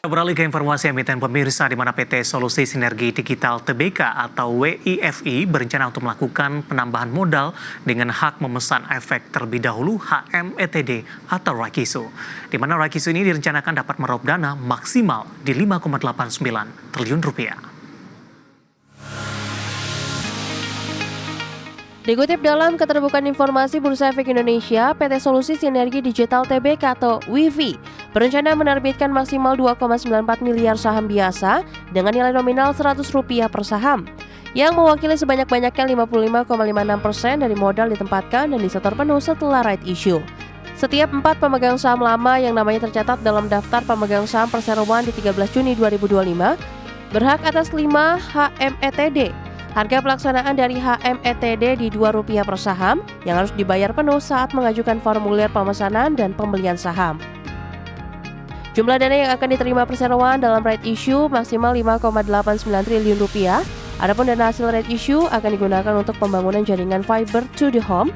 Beralih ke informasi emiten pemirsa, di mana PT Solusi Sinergi Digital Tbk atau WIFI berencana untuk melakukan penambahan modal dengan hak memesan efek terlebih dahulu HMETD atau Rakisu. Di mana Rakisu ini direncanakan dapat meraup dana maksimal di 5,89 triliun rupiah. Dikutip dalam Keterbukaan Informasi Bursa Efek Indonesia, PT Solusi Sinergi Digital Tbk atau WIFI berencana menerbitkan maksimal 2,94 miliar saham biasa dengan nilai nominal Rp100 per saham, yang mewakili sebanyak-banyaknya 55,56% dari modal ditempatkan dan disetor penuh setelah right issue. Setiap 4 pemegang saham lama yang namanya tercatat dalam daftar pemegang saham perseroan di 13 Juni 2025 berhak atas 5 HMETD. Harga pelaksanaan dari HMETD di Rp2 per saham yang harus dibayar penuh saat mengajukan formulir pemesanan dan pembelian saham. Jumlah dana yang akan diterima perseroan dalam right issue maksimal 5,89 triliun rupiah. Adapun dana hasil right issue akan digunakan untuk pembangunan jaringan fiber to the home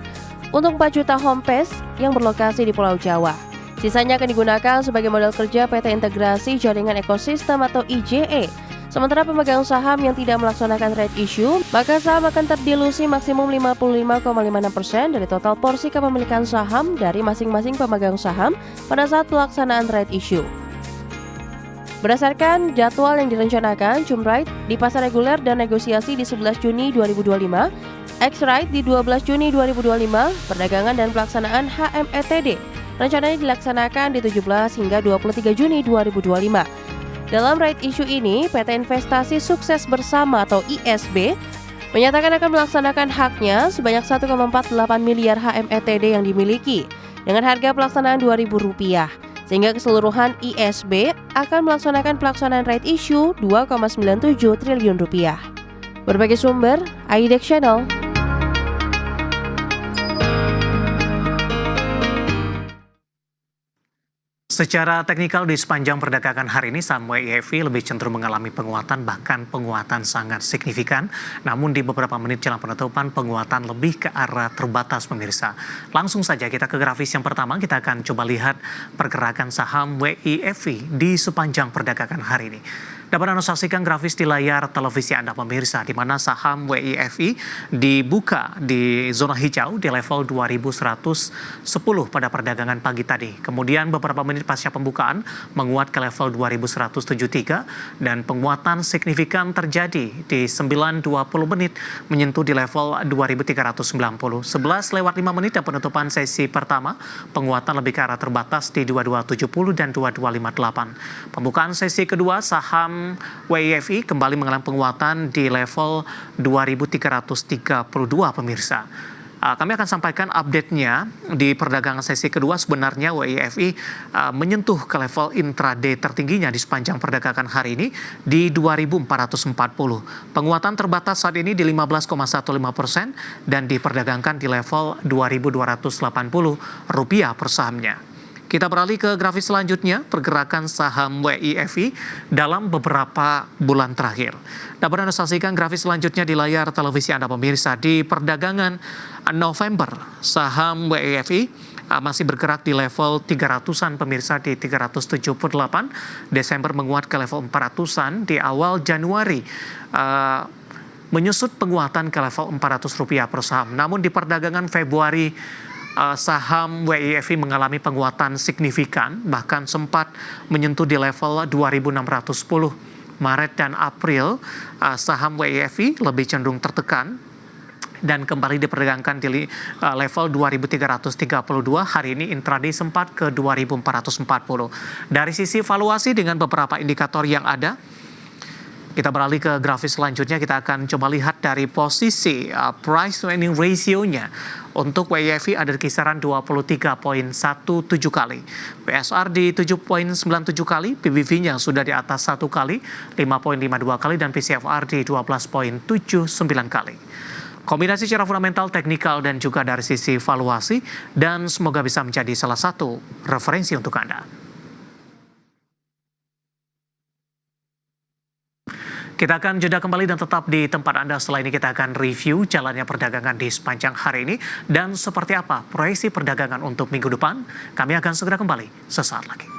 untuk 4 juta home pass yang berlokasi di Pulau Jawa. Sisanya akan digunakan sebagai modal kerja PT Integrasi Jaringan Ekosistem atau IJE. Sementara pemegang saham yang tidak melaksanakan right issue, maka saham akan terdilusi maksimum 55,56% dari total porsi kepemilikan saham dari masing-masing pemegang saham pada saat pelaksanaan right issue. Berdasarkan jadwal yang direncanakan, Cum-Right di pasar reguler dan negosiasi di 11 Juni 2025, X-Right di 12 Juni 2025, perdagangan dan pelaksanaan HMETD rencananya dilaksanakan di 17 hingga 23 Juni 2025. Dalam right issue ini, PT Investasi Sukses Bersama atau ISB menyatakan akan melaksanakan haknya sebanyak 1,48 miliar HMETD yang dimiliki dengan harga pelaksanaan Rp2.000, sehingga keseluruhan ISB akan melaksanakan pelaksanaan right issue 2,97 triliun rupiah. Berbagai sumber, IDEX Channel. Secara teknikal di sepanjang perdagangan hari ini saham WIFI lebih cenderung mengalami penguatan, bahkan penguatan sangat signifikan. Namun di beberapa menit jelang penutupan penguatan lebih ke arah terbatas pemirsa. Langsung saja kita ke grafis yang pertama, kita akan coba lihat pergerakan saham WIFI di sepanjang perdagangan hari ini. Dapat Anda saksikan grafis di layar televisi Anda pemirsa, di mana saham WIFI dibuka di zona hijau di level 2110 pada perdagangan pagi tadi. Kemudian beberapa menit pasca pembukaan menguat ke level 2173 dan penguatan signifikan terjadi di 9.20 menit menyentuh di level 2390. 11 lewat 5 menit dan penutupan sesi pertama penguatan lebih ke arah terbatas di 2270 dan 2258. Pembukaan sesi kedua saham WIFI kembali mengalami penguatan di level 2332 pemirsa. Kami akan sampaikan update-nya di perdagangan sesi kedua. Sebenarnya WIFI menyentuh ke level intraday tertingginya di sepanjang perdagangan hari ini di 2440. Penguatan terbatas saat ini di 15,15% dan diperdagangkan di level 2280 rupiah per sahamnya. Kita beralih ke grafis selanjutnya, pergerakan saham WIFI dalam beberapa bulan terakhir. Dapat Anda saksikan grafis selanjutnya di layar televisi Anda pemirsa. Di perdagangan November, saham WIFI masih bergerak di level 300-an pemirsa di 378. Desember menguat ke level 400-an di awal Januari. Menyusut penguatan ke level Rp400 per saham. Namun di perdagangan Februari, saham WIFI mengalami penguatan signifikan, bahkan sempat menyentuh di level 2.610. Maret dan April, saham WIFI lebih cenderung tertekan dan kembali diperdagangkan di level 2.332. Hari ini intraday sempat ke 2.440. Dari sisi valuasi dengan beberapa indikator yang ada, kita beralih ke grafis selanjutnya, kita akan coba lihat dari posisi price to earning ratio-nya. Untuk WIFI ada di kisaran 23,17 kali. PSR di 7,97 kali, PBV-nya sudah di atas 1 kali, 5,52 kali, dan PCFR di 12,79 kali. Kombinasi secara fundamental, teknikal, dan juga dari sisi valuasi, dan semoga bisa menjadi salah satu referensi untuk Anda. Kita akan jeda kembali dan tetap di tempat Anda. Setelah ini kita akan review jalannya perdagangan di sepanjang hari ini dan seperti apa proyeksi perdagangan untuk minggu depan. Kami akan segera kembali sesaat lagi.